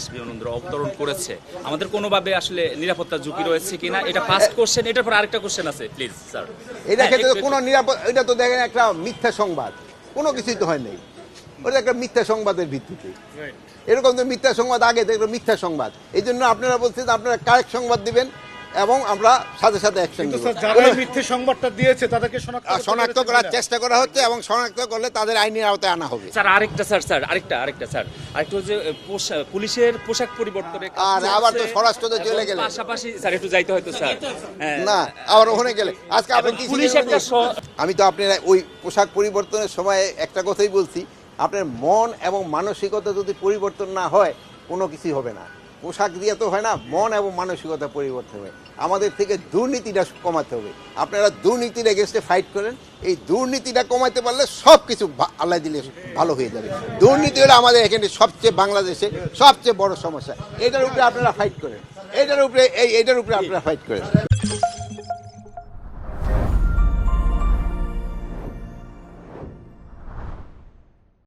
বাংলাদেশ বিমানবন্দরে অবতরণ করেছে, আমাদের কোনোভাবে আসলে নিরাপত্তা ঝুঁকি রয়েছে কিনা, এটা ফার্স্ট কোশ্চেন। এটার পর আরেকটা কোশ্চেন আছে, প্লিজ স্যার। এটা ক্ষেত্রে কোনো নিরাপদ, এটা তো দেখেন একটা মিথ্যা সংবাদ, কোনো কিছুই তো হয় নাই, ওটা একটা মিথ্যা সংবাদের ভিত্তিতে। এরকম তো মিথ্যা সংবাদ আগে দেখলো মিথ্যা সংবাদ, এই জন্য আপনারা বলছেন আপনারা কারেক্ট সংবাদ দিবেন এবং আমরা সাথে সাথে অ্যাকশন নেব। যারা মিথ্যে সংবাদটা দিয়েছে তাদেরকে শনাক্ত করার চেষ্টা করা হচ্ছে এবং শনাক্ত করলে তাদের আইনের আওতায় আনা হবে। স্যার আরেকটা হচ্ছে পুলিশের পোশাক পরিবর্তনের আর আবার তো স্বরাষ্ট্রতে চলে গেলে পাশাপাশি স্যার একটু যাইতে হয়তো স্যার, না আবার ওখানে গেলে আজকে আপনি কি পুলিশ একটা আমি তো আপনার ওই পোশাক পরিবর্তনের সময় একটা কথাই বলছি, আপনার মন এবং মানসিকতা যদি পরিবর্তন না হয় কোনো কিছুই হবে না। পোশাক দিয়ে তো হয় না, মন এবং মানসিকতা পরিবর্তন হয়। আমাদের থেকে দুর্নীতিটা কমাতে হবে। আপনারা দুর্নীতির এগেনস্টে ফাইট করেন, এই দুর্নীতিটা কমাতে পারলে সব কিছু আল্লাহ দিলে ভালো হয়ে যাবে। দুর্নীতি হলো আমাদের এখানে সবচেয়ে বাংলাদেশে সবচেয়ে বড় সমস্যা, এটার উপরে আপনারা ফাইট করেন, এটার উপরে আপনারা ফাইট করেন।